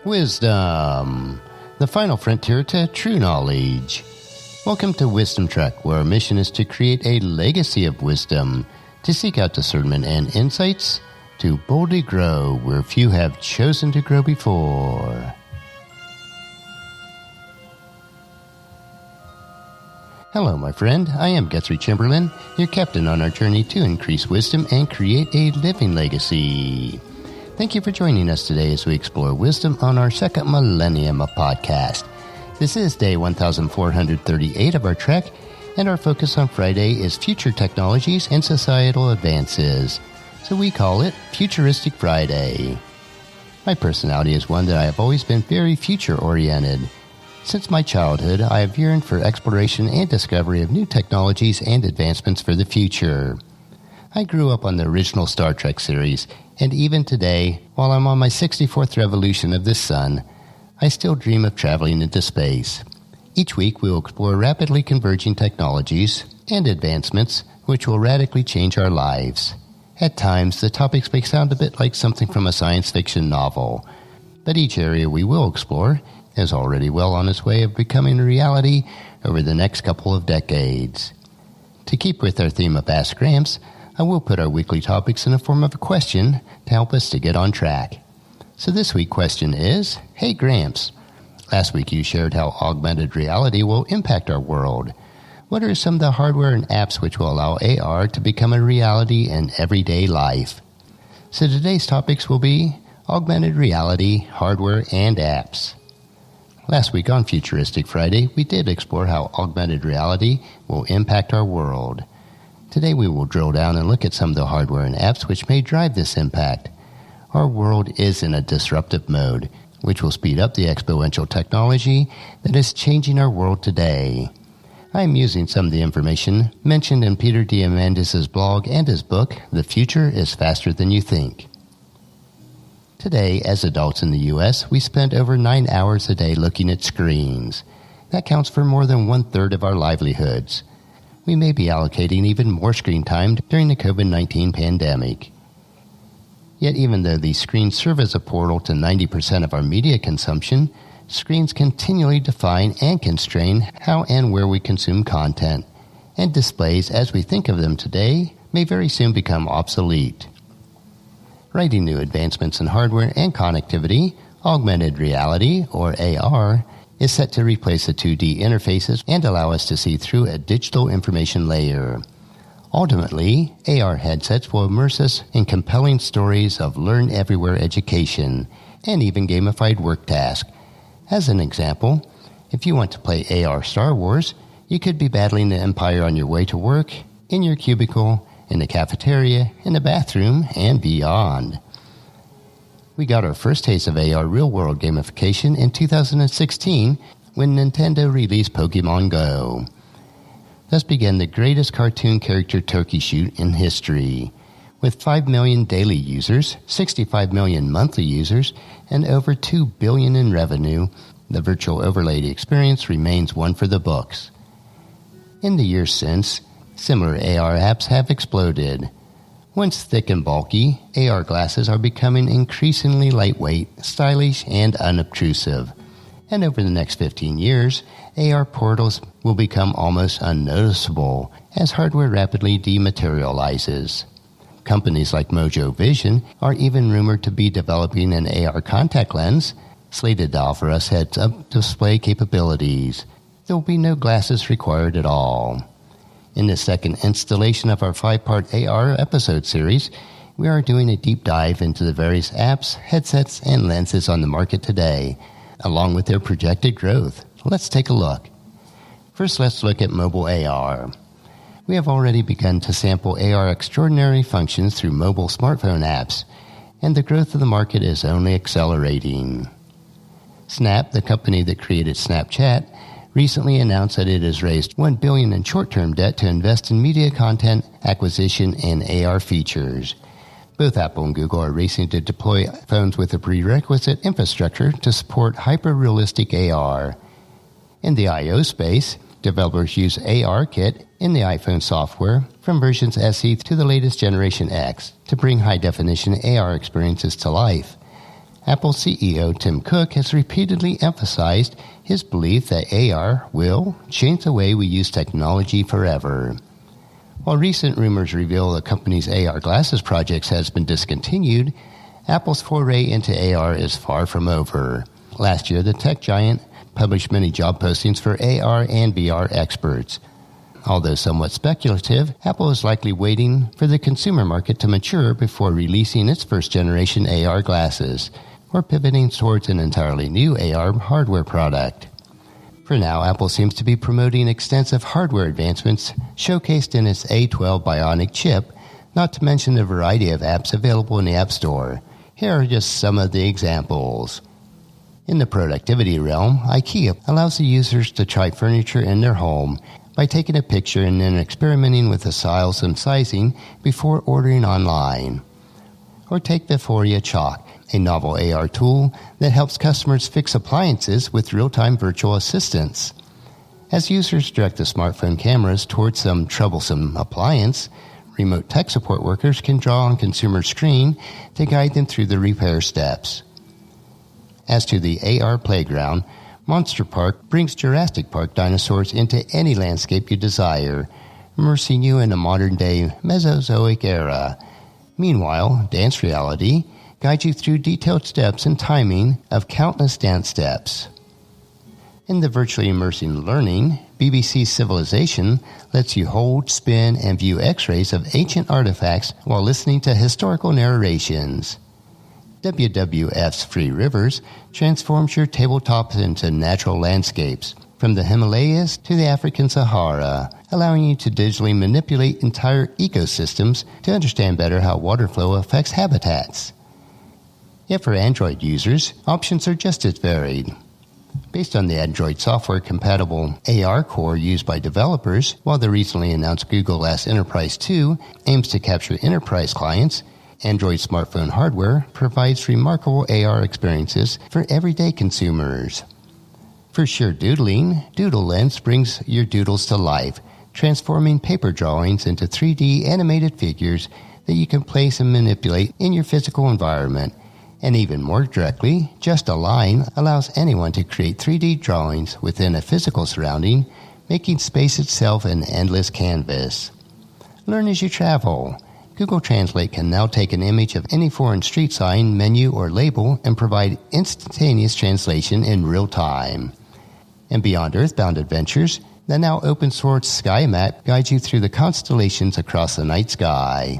Wisdom, the final frontier to true knowledge. Welcome to Wisdom Trek, where our mission is to create a legacy of wisdom, to seek out discernment and insights, to boldly grow where few have chosen to grow before. Hello, my friend. I am Guthrie Chamberlain, your captain on our journey to increase wisdom and create a living legacy. Thank you for joining us today as we explore wisdom on our second millennium of podcast. This is day 1438 of our trek, and our focus on Friday is future technologies and societal advances. So we call it Futuristic Friday. My personality is one that I have always been very future-oriented. Since my childhood, I have yearned for exploration and discovery of new technologies and advancements for the future. I grew up on the original Star Trek series, and even today, while I'm on my 64th revolution of this sun, I still dream of traveling into space. Each week, we will explore rapidly converging technologies and advancements which will radically change our lives. At times, the topics may sound a bit like something from a science fiction novel, but each area we will explore is already well on its way of becoming a reality over the next couple of decades. To keep with our theme of Ask Gramps, I will put our weekly topics in the form of a question to help us to get on track. So this week's question is, Hey Gramps, last week you shared how augmented reality will impact our world. What are some of the hardware and apps which will allow AR to become a reality in everyday life? So today's topics will be augmented reality, hardware, and apps. Last week on Futuristic Friday, we did explore how augmented reality will impact our world. Today we will drill down and look at some of the hardware and apps which may drive this impact. Our world is in a disruptive mode, which will speed up the exponential technology that is changing our world today. I am using some of the information mentioned in Peter Diamandis' blog and his book, The Future is Faster Than You Think. Today, as adults in the U.S., we spend over 9 hours a day looking at screens. That counts for more than 1/3 of our livelihoods. We may be allocating even more screen time during the COVID-19 pandemic. Yet even though these screens serve as a portal to 90% of our media consumption, screens continually define and constrain how and where we consume content, and displays as we think of them today may very soon become obsolete. Writing new advancements in hardware and connectivity, augmented reality, or AR, is set to replace the 2D interfaces and allow us to see through a digital information layer. Ultimately, AR headsets will immerse us in compelling stories of learn-everywhere education and even gamified work tasks. As an example, if you want to play AR Star Wars, you could be battling the Empire on your way to work, in your cubicle, in the cafeteria, in the bathroom, and beyond. We got our first taste of AR real-world gamification in 2016 when Nintendo released Pokemon Go. Thus began the greatest cartoon character turkey shoot in history. With 5 million daily users, 65 million monthly users, and over $2 billion in revenue, the virtual overlaid experience remains one for the books. In the years since, similar AR apps have exploded. Once thick and bulky, AR glasses are becoming increasingly lightweight, stylish, and unobtrusive. And over the next 15 years, AR portals will become almost unnoticeable as hardware rapidly dematerializes. Companies like Mojo Vision are even rumored to be developing an AR contact lens, slated to offer us heads-up display capabilities. There will be no glasses required at all. In the second installation of our 5-part AR episode series, we are doing a deep dive into the various apps, headsets, and lenses on the market today, along with their projected growth. Let's take a look. First, let's look at mobile AR. We have already begun to sample AR extraordinary functions through mobile smartphone apps, and the growth of the market is only accelerating. Snap, the company that created Snapchat, recently announced that it has raised $1 billion in short-term debt to invest in media content acquisition and AR features. Both Apple and Google are racing to deploy phones with a prerequisite infrastructure to support hyper-realistic AR. In the I/O space, developers use ARKit in the iPhone software from versions SE to the latest Generation X to bring high-definition AR experiences to life. Apple CEO Tim Cook has repeatedly emphasized his belief that AR will change the way we use technology forever. While recent rumors reveal the company's AR glasses projects has been discontinued, Apple's foray into AR is far from over. Last year, the tech giant published many job postings for AR and VR experts. Although somewhat speculative, Apple is likely waiting for the consumer market to mature before releasing its first-generation AR glasses, or pivoting towards an entirely new AR hardware product. For now, Apple seems to be promoting extensive hardware advancements showcased in its A12 Bionic chip, not to mention the variety of apps available in the App Store. Here are just some of the examples. In the productivity realm, IKEA allows the users to try furniture in their home by taking a picture and then experimenting with the styles and sizing before ordering online. Or take Viforia Chalk, a novel AR tool that helps customers fix appliances with real-time virtual assistants. As users direct the smartphone cameras towards some troublesome appliance, remote tech support workers can draw on consumer screen to guide them through the repair steps. As to the AR playground, Monster Park brings Jurassic Park dinosaurs into any landscape you desire, immersing you in a modern-day Mesozoic era. Meanwhile, Dance Reality guides you through detailed steps and timing of countless dance steps. In the virtually immersive learning, BBC Civilization lets you hold, spin, and view X-rays of ancient artifacts while listening to historical narrations. WWF's Free Rivers transforms your tabletops into natural landscapes, from the Himalayas to the African Sahara, allowing you to digitally manipulate entire ecosystems to understand better how water flow affects habitats. Yet for Android users, options are just as varied. Based on the Android software-compatible AR core used by developers, while the recently announced Google Glass Enterprise 2 aims to capture enterprise clients, Android smartphone hardware provides remarkable AR experiences for everyday consumers. For sheer doodling, Doodle Lens brings your doodles to life, transforming paper drawings into 3D animated figures that you can place and manipulate in your physical environment. And even more directly, Just Align allows anyone to create 3D drawings within a physical surrounding, making space itself an endless canvas. Learn as you travel. Google Translate can now take an image of any foreign street sign, menu, or label and provide instantaneous translation in real time. And Beyond Earthbound Adventures, the now open-source Sky Map guides you through the constellations across the night sky.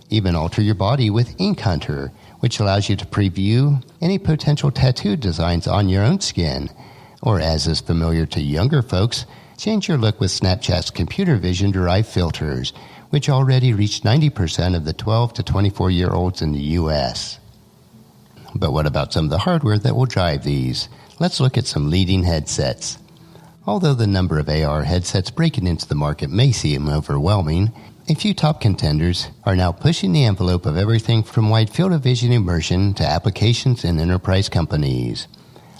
Even alter your body with Ink Hunter, which allows you to preview any potential tattoo designs on your own skin. Or, as is familiar to younger folks, change your look with Snapchat's computer vision-derived filters, which already reached 90% of the 12 to 24-year-olds in the U.S. But what about some of the hardware that will drive these? Let's look at some leading headsets. Although the number of AR headsets breaking into the market may seem overwhelming, a few top contenders are now pushing the envelope of everything from wide field of vision immersion to applications in enterprise companies.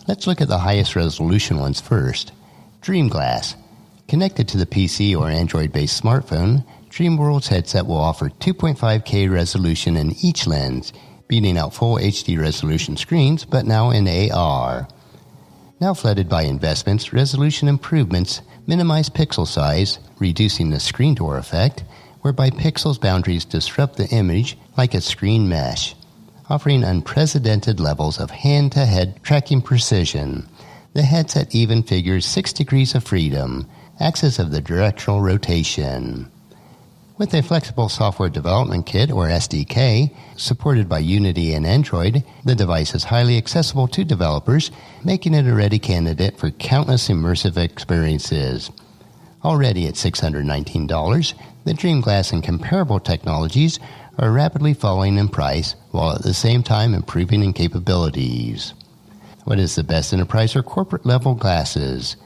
Let's look at the highest resolution ones first. DreamGlass. Connected to the PC or Android-based smartphone, DreamWorld's headset will offer 2.5K resolution in each lens, beating out full HD resolution screens, but now in AR. Now flooded by investments, resolution improvements minimize pixel size, reducing the screen door effect, whereby pixels boundaries disrupt the image like a screen mesh, offering unprecedented levels of hand-to-head tracking precision. The headset even figures 6 degrees of freedom, axis of the directional rotation. With a flexible software development kit, or SDK, supported by Unity and Android, the device is highly accessible to developers, making it a ready candidate for countless immersive experiences. Already at $619, the DreamGlass and comparable technologies are rapidly falling in price, while at the same time improving in capabilities. What is the best enterprise or corporate level glasses?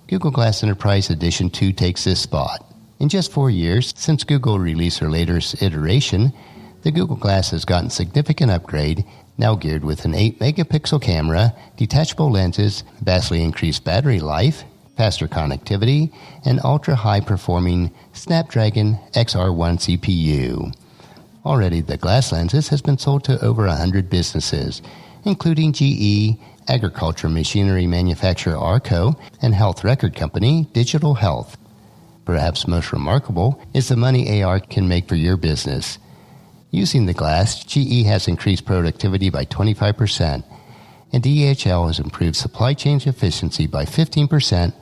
Google Glass Enterprise Edition 2 takes this spot. In just 4 years, since Google released her latest iteration, the Google Glass has gotten significant upgrade, now geared with an 8-megapixel camera, detachable lenses, vastly increased battery life, faster connectivity, and ultra-high-performing Snapdragon XR1 CPU. Already, the glass lenses has been sold to over 100 businesses, including GE, agriculture machinery manufacturer Arco, and health record company Digital Health. Perhaps most remarkable is the money AR can make for your business. Using the glass, GE has increased productivity by 25%, and DHL has improved supply chain efficiency by 15%,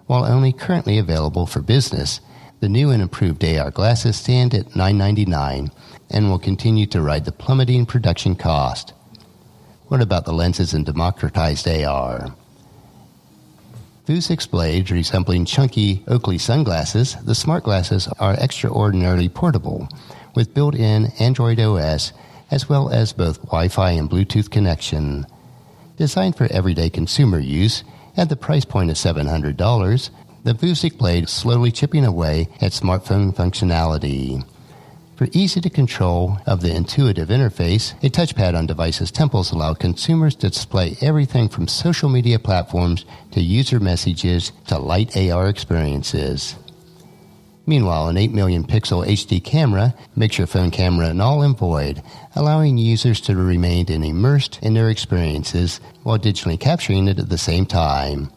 while only currently available for business. The new and improved AR glasses stand at $9.99 and will continue to ride the plummeting production cost. What about the lenses in democratized AR? Vuzix blades resembling chunky Oakley sunglasses, the smart glasses are extraordinarily portable, with built-in Android OS as well as both Wi-Fi and Bluetooth connection. Designed for everyday consumer use, at the price point of $700, the Vuzix blade is slowly chipping away at smartphone functionality. For easy to control of the intuitive interface, a touchpad on devices' temples allow consumers to display everything from social media platforms to user messages to light AR experiences. Meanwhile, an 8 million pixel HD camera makes your phone camera null and void, allowing users to remain immersed in their experiences while digitally capturing it at the same time.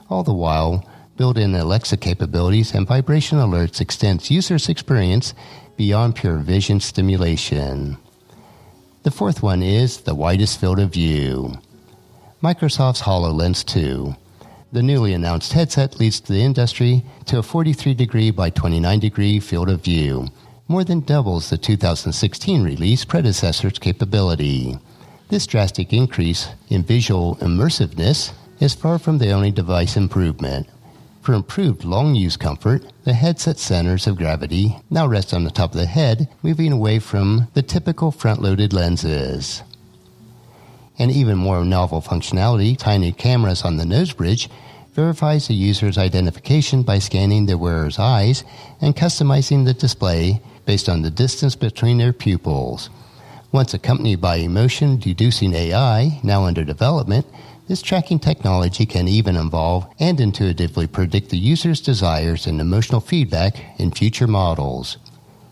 All the while, built-in Alexa capabilities and vibration alerts extends users' experience beyond pure vision stimulation. The fourth one is the widest field of view. Microsoft's HoloLens 2. The newly announced headset leads the industry to a 43-degree by 29-degree field of view, more than doubles the 2016 release predecessor's capability. This drastic increase in visual immersiveness is far from the only device improvement. For improved long-use comfort, the headset centers of gravity now rest on the top of the head, moving away from the typical front-loaded lenses. And even more novel functionality, tiny cameras on the nose bridge verifies the user's identification by scanning the wearer's eyes and customizing the display based on the distance between their pupils. Once accompanied by emotion-deducing AI, now under development, this tracking technology can even involve and intuitively predict the user's desires and emotional feedback in future models.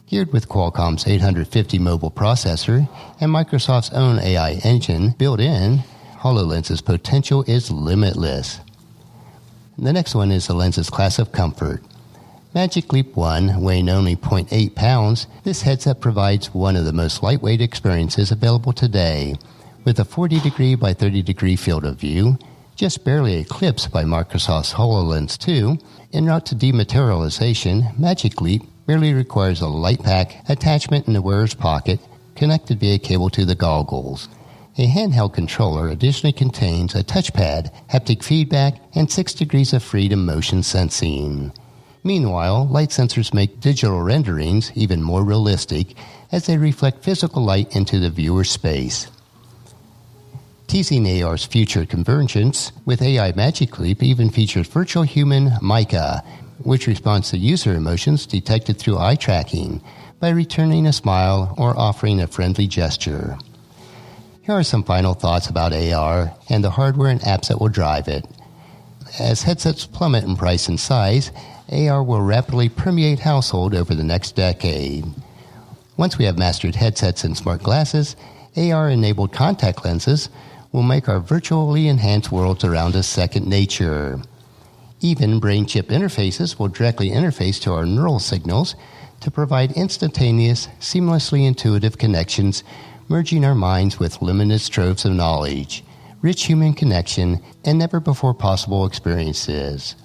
Geared with Qualcomm's 850 mobile processor and Microsoft's own AI engine built in, HoloLens's potential is limitless. The next one is the lens's class of comfort. Magic Leap 1, weighing only 0.8 pounds, this headset provides one of the most lightweight experiences available today, with a 40-degree by 30-degree field of view, just barely eclipsed by Microsoft's HoloLens 2. En route to dematerialization, Magic Leap merely requires a light pack attachment in the wearer's pocket, connected via cable to the goggles. A handheld controller additionally contains a touchpad, haptic feedback, and 6 degrees of freedom motion sensing. Meanwhile, light sensors make digital renderings even more realistic as they reflect physical light into the viewer's space. Teasing AR's future convergence, with AI Magic Leap even features virtual human Micah, which responds to user emotions detected through eye tracking by returning a smile or offering a friendly gesture. Here are some final thoughts about AR and the hardware and apps that will drive it. As headsets plummet in price and size, AR will rapidly permeate household over the next decade. Once we have mastered headsets and smart glasses, AR-enabled contact lenses will make our virtually enhanced worlds around us second nature. Even brain chip interfaces will directly interface to our neural signals to provide instantaneous, seamlessly intuitive connections, merging our minds with limitless troves of knowledge, rich human connection, and never-before-possible experiences.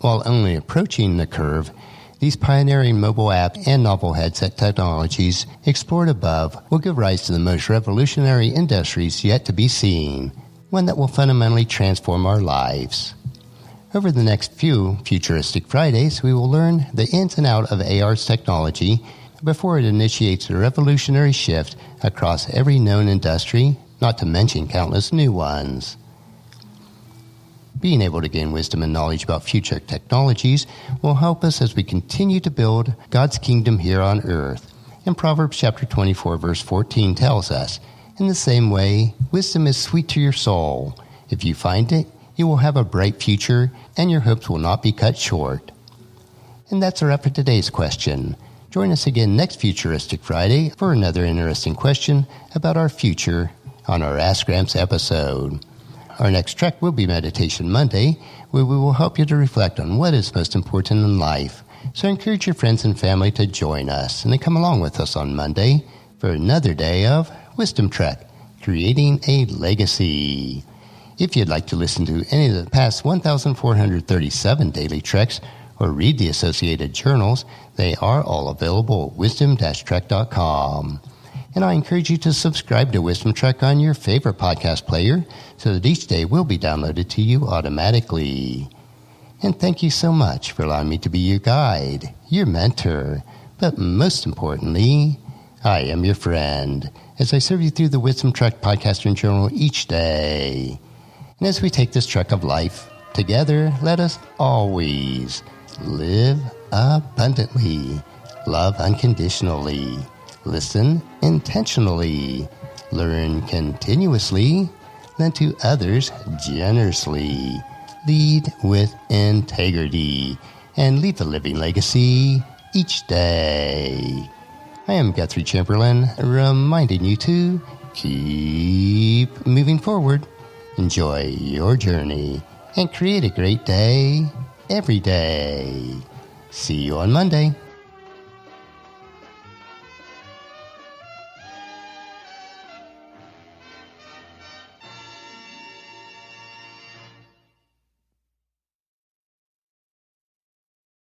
While only approaching the curve, these pioneering mobile app and novel headset technologies explored above will give rise to the most revolutionary industries yet to be seen, one that will fundamentally transform our lives. Over the next few Futuristic Fridays, we will learn the ins and outs of AR's technology before it initiates a revolutionary shift across every known industry, not to mention countless new ones. Being able to gain wisdom and knowledge about future technologies will help us as we continue to build God's kingdom here on earth. And Proverbs chapter 24, verse 14 tells us, in the same way, wisdom is sweet to your soul. If you find it, you will have a bright future, and your hopes will not be cut short. And that's a wrap for today's question. Join us again next Futuristic Friday for another interesting question about our future on our Ask Gramps episode. Our next trek will be Meditation Monday, where we will help you to reflect on what is most important in life. So encourage your friends and family to join us and to come along with us on Monday for another day of Wisdom Trek, Creating a Legacy. If you'd like to listen to any of the past 1,437 daily treks or read the associated journals, they are all available at wisdom-trek.com. And I encourage you to subscribe to Wisdom Trek on your favorite podcast player so that each day will be downloaded to you automatically. And thank you so much for allowing me to be your guide, your mentor, but most importantly, I am your friend as I serve you through the Wisdom Trek podcast and journal each day. And as we take this trek of life together, let us always live abundantly, love unconditionally, listen intentionally, learn continuously, lend to others generously, lead with integrity, and leave a living legacy each day. I am Guthrie Chamberlain, reminding you to keep moving forward, enjoy your journey, and create a great day every day. See you on Monday.